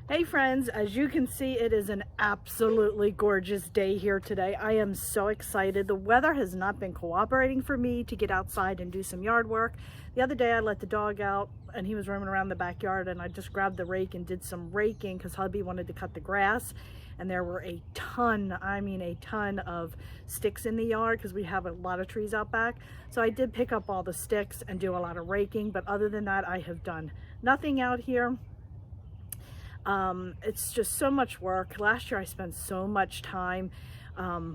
Hey friends, as you can see, it is an absolutely gorgeous day here today. I am so excited. The weather has not been cooperating for me to get outside and do some yard work. The other day I let the dog out and he was roaming around the backyard, and I just grabbed the rake and did some raking because hubby wanted to cut the grass, and there were a ton, I mean a ton of sticks in the yard because we have a lot of trees out back. So I did pick up all the sticks and do a lot of raking, but other than that I have done nothing out here. It's just so much work. Last year I spent so much time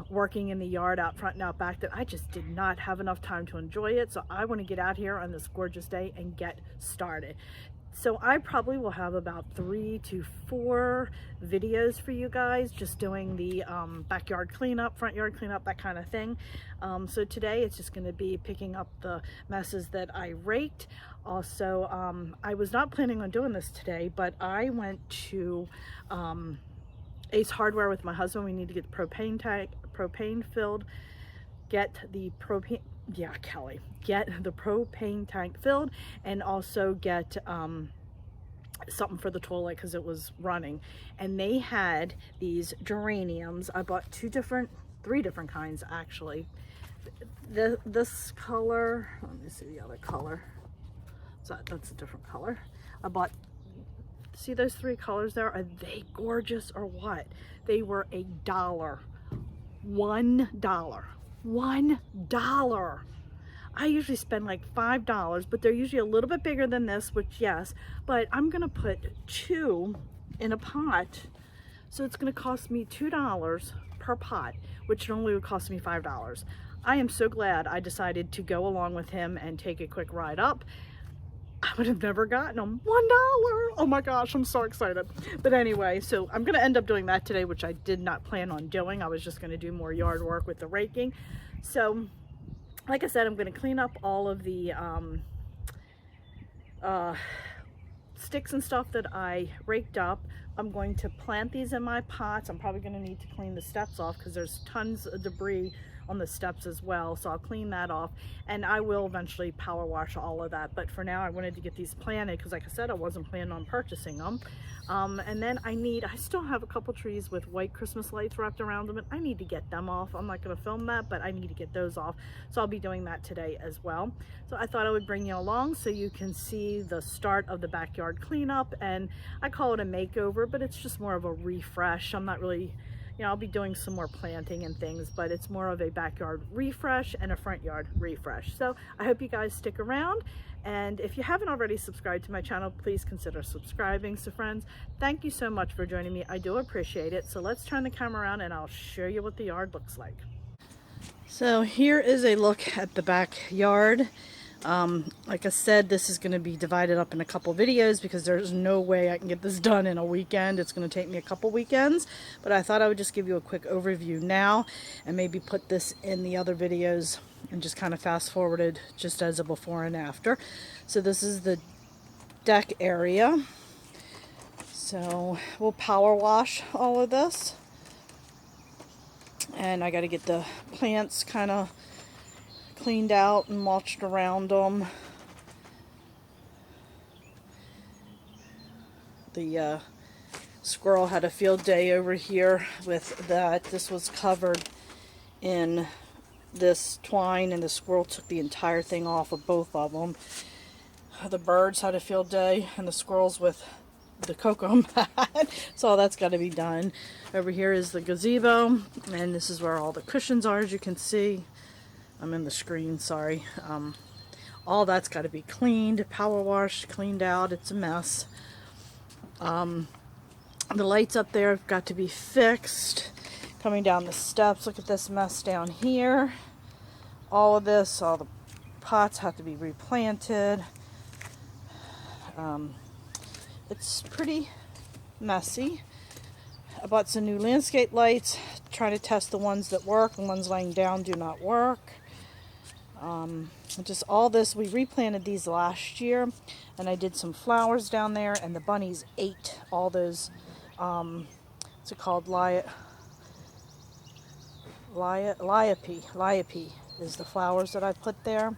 working in the yard out front and out back that I just did not have enough time to enjoy it. So I want to get out here on this gorgeous day and get started. So I probably will have about 3 to 4 videos for you guys just doing the backyard cleanup, front yard cleanup, that kind of thing. So today it's just going to be picking up the messes that I raked. Also, I was not planning on doing this today, but I went to Ace Hardware with my husband. We need to get the propane filled, get the propane, yeah, Kelly, get the propane tank filled, and also get something for the toilet because it was running. And they had these geraniums. I bought 3 different kinds actually. This color, let me see the other color. So that's a different color. I bought, see those 3 colors there? Are they gorgeous or what? They were $1. $1. $1. I usually spend like $5, but they're usually a little bit bigger than this, which yes, but I'm gonna put 2 in a pot. So it's gonna cost me $2 per pot, which normally would cost me $5. I am so glad I decided to go along with him and take a quick ride up. I would have never gotten them. $1. Oh my gosh, I'm so excited. But anyway, so I'm gonna end up doing that today, which I did not plan on doing. I was just gonna do more yard work with the raking. So like I said, I'm going to clean up all of the sticks and stuff that I raked up. I'm going to plant these in my pots. I'm probably going to need to clean the steps off because there's tons of debris on the steps as well, so I'll clean that off, and I will eventually power wash all of that. But for now I wanted to get these planted because, like I said, I wasn't planning on purchasing them. And then I still have a couple trees with white Christmas lights wrapped around them, and I need to get them off. I'm not going to film that, but I need to get those off, so I'll be doing that today as well. So I thought I would bring you along so you can see the start of the backyard cleanup, and I call it a makeover, but it's just more of a refresh. I'm not really, you know, I'll be doing some more planting and things, but it's more of a backyard refresh and a front yard refresh. So I hope you guys stick around, and if you haven't already subscribed to my channel, please consider subscribing. So friends, thank you so much for joining me. I do appreciate it. So let's turn the camera around and I'll show you what the yard looks like. So here is a look at the backyard. Like I said, this is going to be divided up in a couple videos because there's no way I can get this done in a weekend. It's going to take me a couple weekends, but I thought I would just give you a quick overview now and maybe put this in the other videos and just kind of fast forwarded just as a before and after. So this is the deck area. So we'll power wash all of this, and I got to get the plants kind of cleaned out and mulched around them. The squirrel had a field day over here with that. This was covered in this twine, and the squirrel took the entire thing off of both of them. The birds had a field day, and the squirrels with the cocoa mat. So all that's got to be done. Over here is the gazebo, and this is where all the cushions are, as you can see. I'm in the screen, sorry. All that's got to be cleaned, power washed, cleaned out. It's a mess. The lights up there have got to be fixed. Coming down the steps, look at this mess down here. All of this, all the pots have to be replanted. It's pretty messy. I bought some new landscape lights, trying to test the ones that work. The ones laying down do not work. Just all this, we replanted these last year, and I did some flowers down there, and the bunnies ate all those, what's it called, Liope is the flowers that I put there.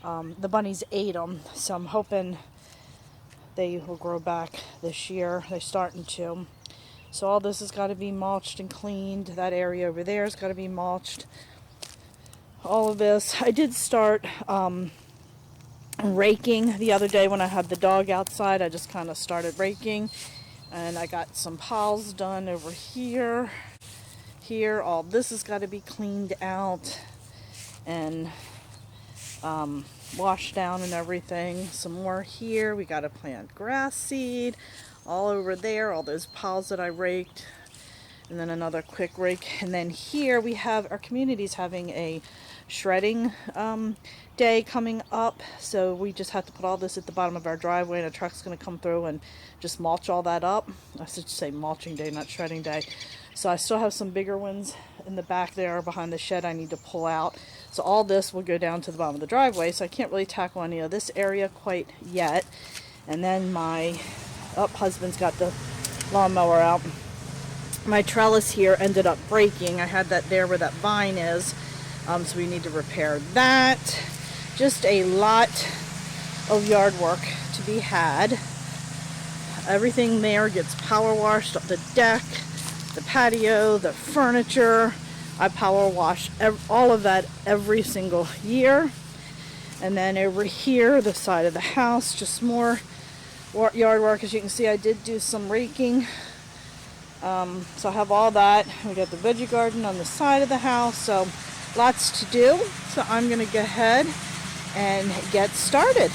The bunnies ate them, so I'm hoping they will grow back this year. They're starting to. So all this has got to be mulched and cleaned. That area over there has got to be mulched. All of this. I did start raking the other day when I had the dog outside. I just kind of started raking, and I got some piles done over here. Here, all this has got to be cleaned out and washed down and everything. Some more here. We got to plant grass seed all over there. All those piles that I raked, and then another quick rake. And then here we have our community's having a shredding day coming up, so we just have to put all this at the bottom of our driveway, and a truck's going to come through and just mulch all that up. I should say mulching day, not shredding day. So I still have some bigger ones in the back there behind the shed I need to pull out. So all this will go down to the bottom of the driveway, so I can't really tackle any of this area quite yet. And then my husband's got the lawnmower out. My trellis here ended up breaking. I had that there where that vine is, so we need to repair that. Just a lot of yard work to be had. Everything there gets power washed, the deck, the patio, the furniture. I power wash all of that every single year. And then over here, the side of the house, just more yard work. As you can see, I did do some raking. So I have all that. We got the veggie garden on the side of the house, so lots to do. So I'm gonna go ahead and get started.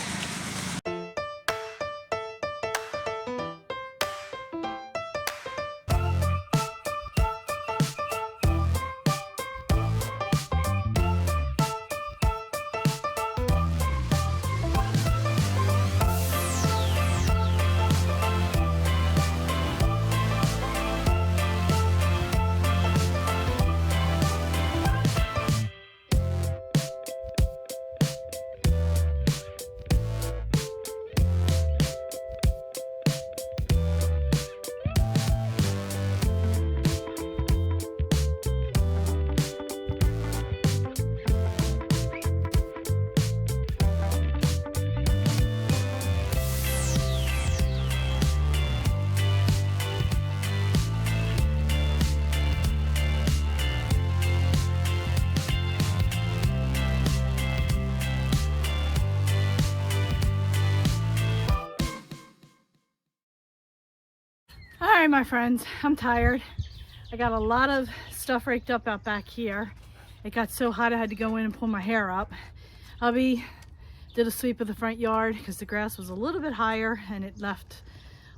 Alright, my friends, I'm tired. I got a lot of stuff raked up out back here. It got so hot I had to go in and pull my hair up. Hubby did a sweep of the front yard because the grass was a little bit higher and it left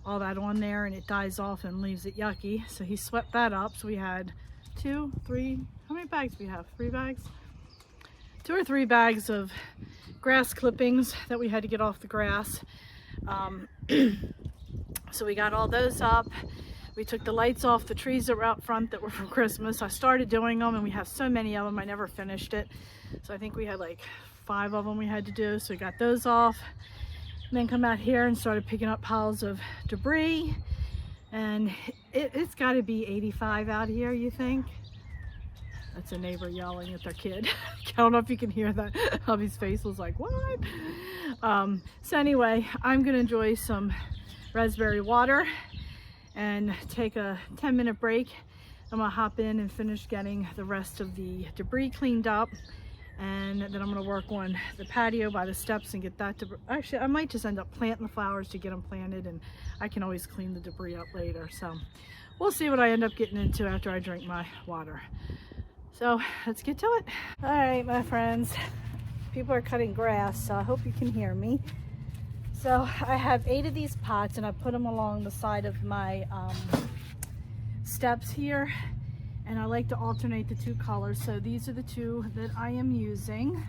all that on there and it dies off and leaves it yucky. So he swept that up. So we had 2, 3, how many bags do we have? 3 bags? 2 or 3 bags of grass clippings that we had to get off the grass. So we got all those up. We took the lights off the trees that were out front that were from Christmas. I started doing them and we have so many of them, I never finished it. So I think we had like 5 of them we had to do. So we got those off. And then come out here and started picking up piles of debris. And it's got to be 85 out here, you think? That's a neighbor yelling at their kid. I don't know if you can hear that. Hubby's face was like, what? So anyway, I'm gonna enjoy some raspberry water and take a 10-minute break. I'm gonna hop in and finish getting the rest of the debris cleaned up, and then I'm gonna work on the patio by the steps and get that debris. Actually, I might just end up planting the flowers to get them planted, and I can always clean the debris up later. So we'll see what I end up getting into after I drink my water. So let's get to it. All right, my friends, people are cutting grass, so I hope you can hear me. So I have 8 of these pots and I put them along the side of my steps here, and I like to alternate the 2 colors. So these are the 2 that I am using,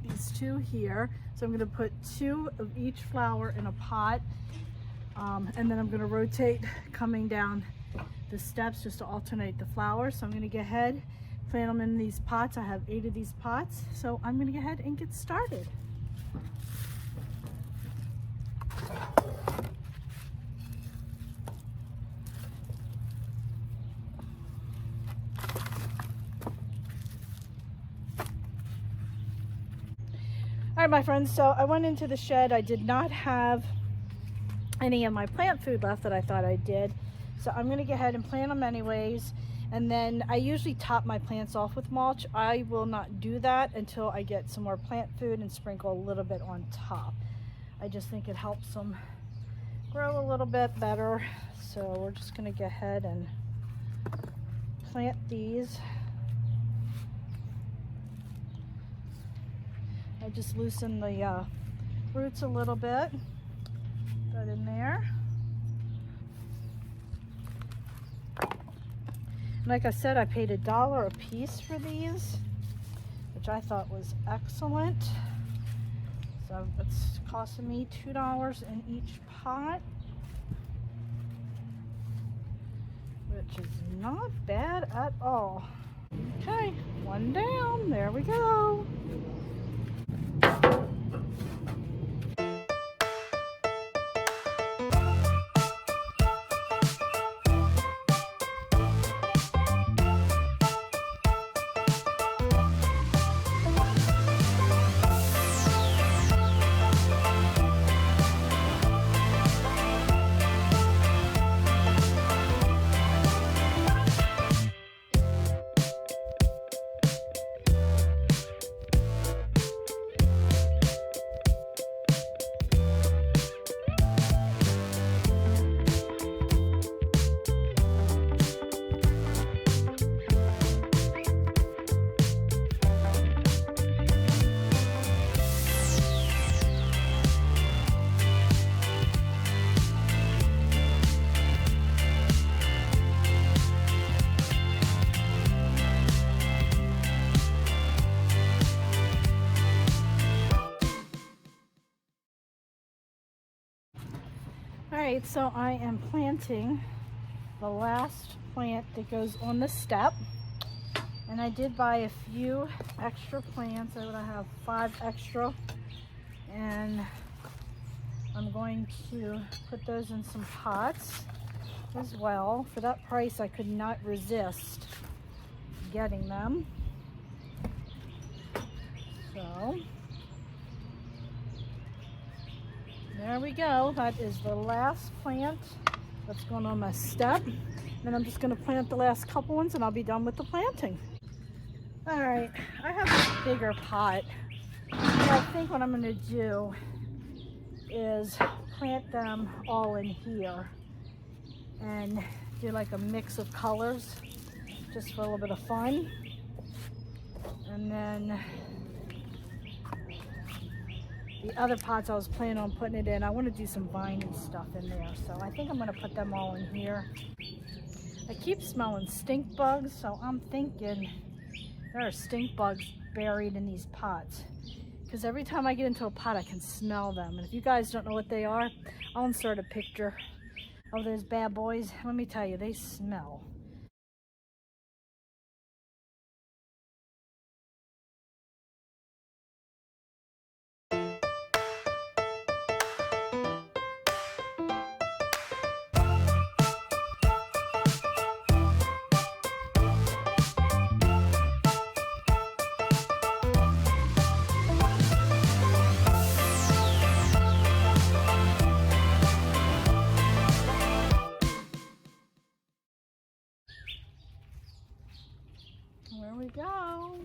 these 2 here. So I'm going to put 2 of each flower in a pot, and then I'm going to rotate coming down the steps just to alternate the flowers. So I'm going to go ahead, plant them in these pots. I have 8 of these pots, so I'm going to go ahead and get started. All right, my friends, so I went into the shed. I did not have any of my plant food left that I thought I did. So I'm gonna go ahead and plant them anyways. And then I usually top my plants off with mulch. I will not do that until I get some more plant food and sprinkle a little bit on top. I just think it helps them grow a little bit better. So we're just gonna go ahead and plant these. I just loosen the roots a little bit. That in there. Like I said, I paid $1 a piece for these, which I thought was excellent. So it's costing me $2 in each pot, which is not bad at all. Okay, one down. There we go. Alright, so I am planting the last plant that goes on the step. And I did buy a few extra plants. I have 5 extra. And I'm going to put those in some pots as well. For that price, I could not resist getting them. So there we go. That is the last plant that's going on my step. Then I'm just going to plant the last couple ones and I'll be done with the planting. All right, I have a bigger pot. And I think what I'm going to do is plant them all in here and do like a mix of colors just for a little bit of fun. And then the other pots I was planning on putting it in, I want to do some vine and stuff in there. So I think I'm going to put them all in here. I keep smelling stink bugs, so I'm thinking there are stink bugs buried in these pots. Because every time I get into a pot, I can smell them. And if you guys don't know what they are, I'll insert a picture of those bad boys. Let me tell you, they smell. There we go.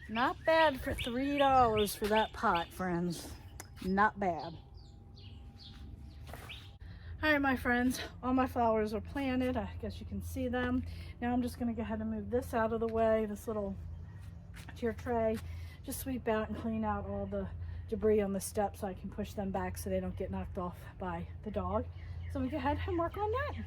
Not bad for $3 for that pot, friends. Not bad. All right, my friends, all my flowers are planted. I guess you can see them. Now I'm just gonna go ahead and move this out of the way, this little tier tray. Just sweep out and clean out all the debris on the steps so I can push them back so they don't get knocked off by the dog. So we go ahead and work on that.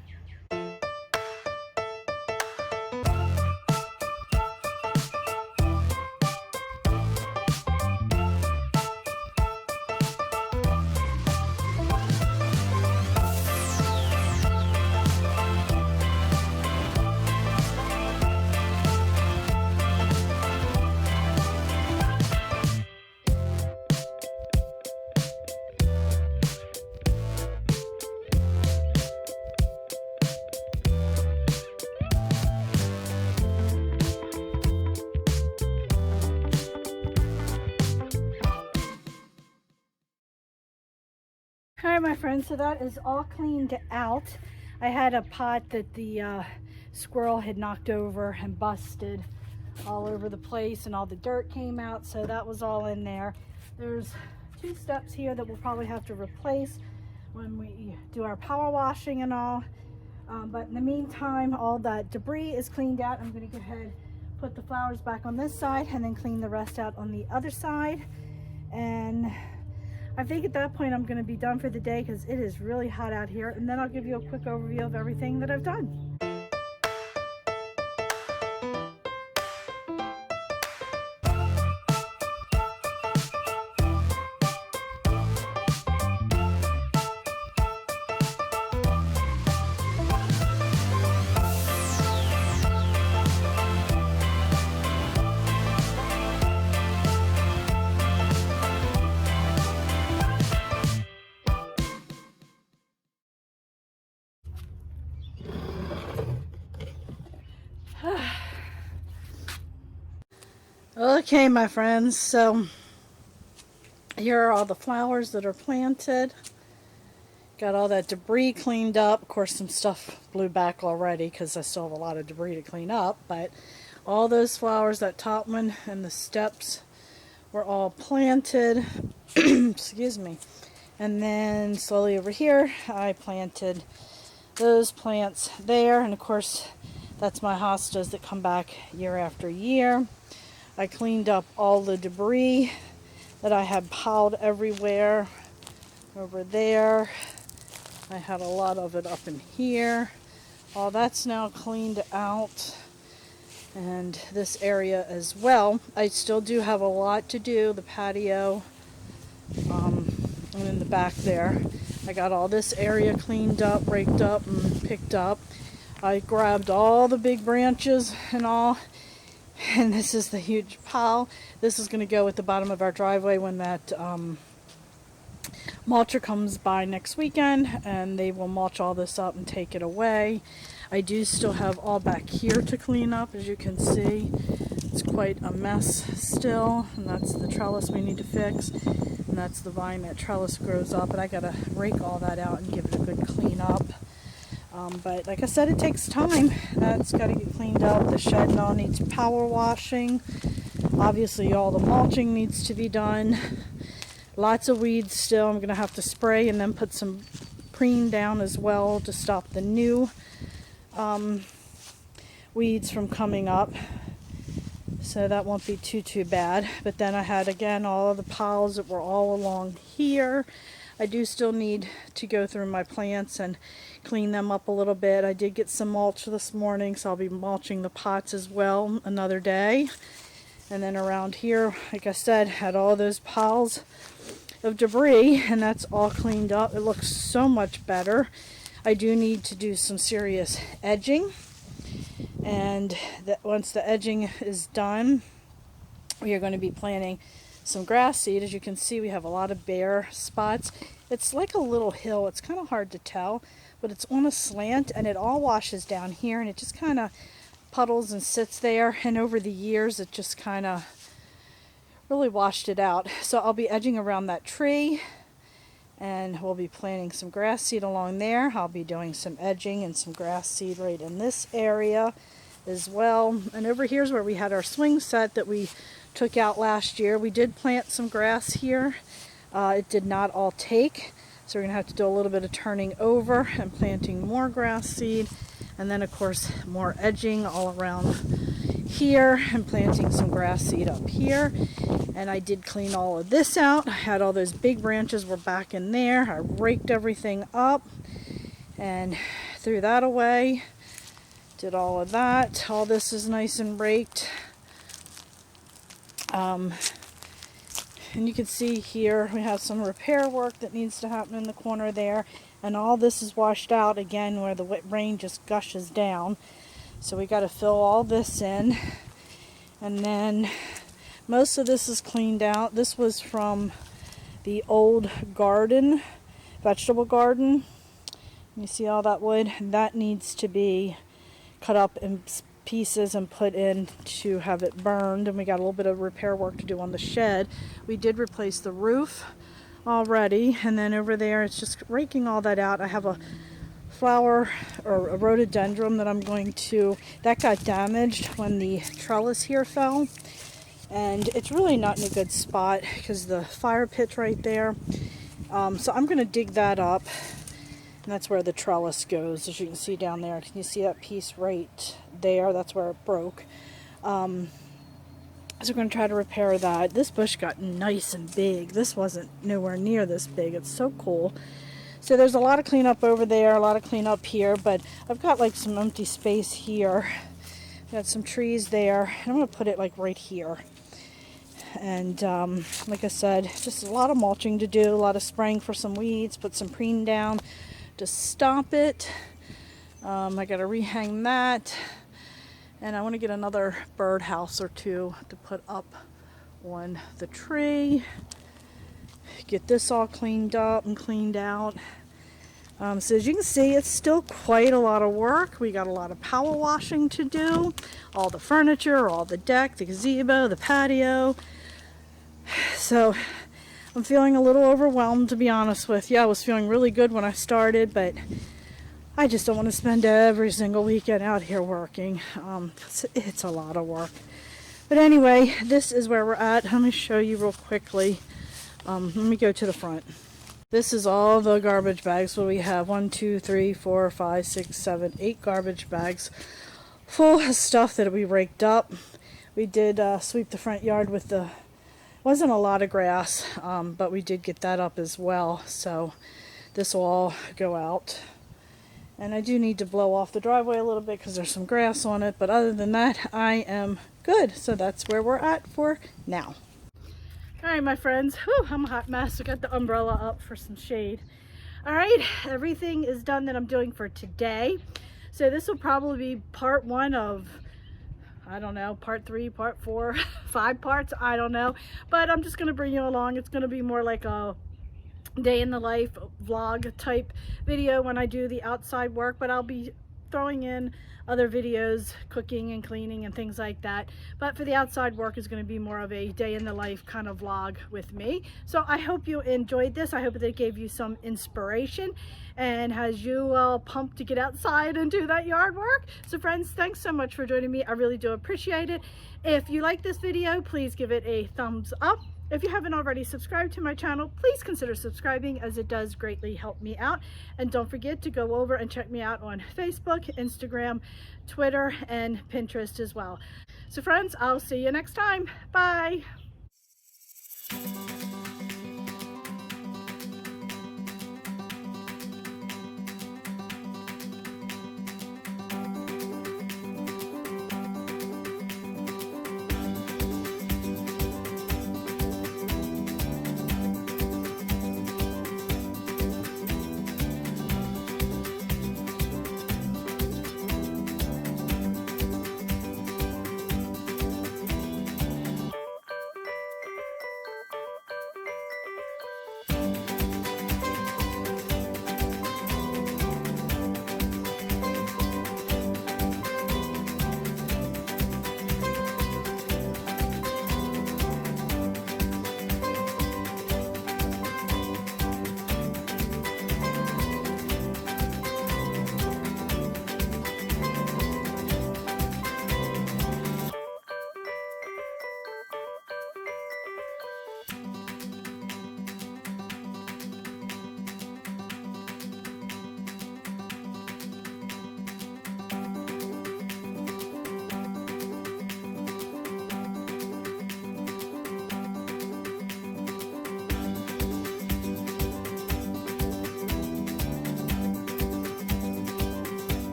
All right, my friends, so that is all cleaned out. I had a pot that the squirrel had knocked over and busted all over the place, and all the dirt came out, so that was all in there. There's 2 steps here that we'll probably have to replace when we do our power washing and all. But in the meantime, all that debris is cleaned out. I'm going to go ahead, put the flowers back on this side, and then clean the rest out on the other side. And I think at that point I'm going to be done for the day because it is really hot out here. And then I'll give you a quick overview of everything that I've done. Okay, my friends, so here are all the flowers that are planted. Got all that debris cleaned up. Of course, some stuff blew back already because I still have a lot of debris to clean up, but all those flowers, that top one and the steps, were all planted. Excuse me. And then slowly over here, I planted those plants there, and of course, that's my hostas that come back year after year. I cleaned up all the debris that I had piled everywhere over there. I had a lot of it up in here. All that's now cleaned out. And this area as well. I still do have a lot to do. The patio and in the back there. I got all this area cleaned up, raked up, and picked up. I grabbed all the big branches and all. And this is the huge pile. This is going to go at the bottom of our driveway when that mulcher comes by next weekend, and they will mulch all this up and take it away. I do still have all back here to clean up. As you can see, it's quite a mess still, and that's the trellis we need to fix, and that's the vine that trellis grows up, and I gotta rake all that out and give it a good clean up. But like I said, it takes time. That's got to get cleaned up. The shed and all needs power washing. Obviously, all the mulching needs to be done. Lots of weeds still. I'm going to have to spray and then put some preen down as well to stop the new weeds from coming up. So that won't be too bad. But then I had, again, all of the piles that were all along here. I do still need to go through my plants and clean them up a little bit. I did get some mulch this morning, so I'll be mulching the pots as well another day. And then around here, like I said, had all those piles of debris, and that's all cleaned up. It looks so much better. I do need to do some serious edging, and that once the edging is done, we are going to be planting some grass seed. As you can see, we have a lot of bare spots. It's like a little hill. It's kind of hard to tell, but it's on a slant, and it all washes down here, and it just kind of puddles and sits there, and over the years it just kind of really washed it out. So I'll be edging around that tree, and we'll be planting some grass seed along there. I'll be doing some edging and some grass seed right in this area as well. And over here's where we had our swing set that we took out last year. We did plant some grass here. It did not all take, so we're going to have to do a little bit of turning over and planting more grass seed, and then of course more edging all around here and planting some grass seed up here. And I did clean all of this out. I had all those big branches were back in there. I raked everything up and threw that away. Did all of that. All this is nice and raked. And you can see here we have some repair work that needs to happen in the corner there, and all this is washed out again where the rain just gushes down. So we got to fill all this in, and then most of this is cleaned out. This was from the old garden, vegetable garden. You see all that wood? That needs to be cut up in pieces and put in to have it burned, and we got a little bit of repair work to do on the shed. We did replace the roof already. And then over there, it's just raking all that out. I have a flower or a rhododendron that I'm going to, that got damaged when the trellis here fell. And it's really not in a good spot because the fire pit's right there. So I'm going to dig that up. And that's where the trellis goes, as you can see down there. Can you see that piece right there? That's where it broke. So we're going to try to repair that. This bush got nice and big. This wasn't nowhere near this big. It's so cool. So there's a lot of cleanup over there, a lot of cleanup here, but I've got like some empty space here. Got some trees there, and I'm going to put it like right here. And like I said, just a lot of mulching to do, a lot of spraying for some weeds, put some preen down to stop it. I got to rehang that, and I want to get another birdhouse or two to put up on the tree. Get this all cleaned up and cleaned out. So as you can see, it's still quite a lot of work. We got a lot of power washing to do. All the furniture, all the deck, the gazebo, the patio. So I'm feeling a little overwhelmed, to be honest with you. I was feeling really good when I started, but I just don't want to spend every single weekend out here working. It's a lot of work. But anyway, this is where we're at. Let me show you real quickly. Let me go to the front. This is all the garbage bags. What we have? 1, 2, 3, 4, 5, 6, 7, 8 garbage bags full of stuff that we raked up. We did sweep the front yard with the, wasn't a lot of grass, but we did get that up as well. So this will all go out. And I do need to blow off the driveway a little bit because there's some grass on it. But other than that, I am good. So that's where we're at for now. All right, my friends. Whew, I'm a hot mess. I got the umbrella up for some shade. All right, everything is done that I'm doing for today. So this will probably be part 1 of, I don't know, part 3, part 4, 5 parts, I don't know. But I'm just going to bring you along. It's going to be more like a day in the life vlog type video when I do the outside work, but I'll be throwing in other videos, cooking and cleaning and things like that. But for the outside work is going to be more of a day in the life kind of vlog with me. So I hope you enjoyed this. I hope that it gave you some inspiration and has you all pumped to get outside and do that yard work. So friends, thanks so much for joining me. I really do appreciate it. If you like this video, please give it a thumbs up. If you haven't already subscribed to my channel, please consider subscribing, as it does greatly help me out. And don't forget to go over and check me out on Facebook, Instagram, Twitter, and Pinterest as well. So friends, I'll see you next time. Bye.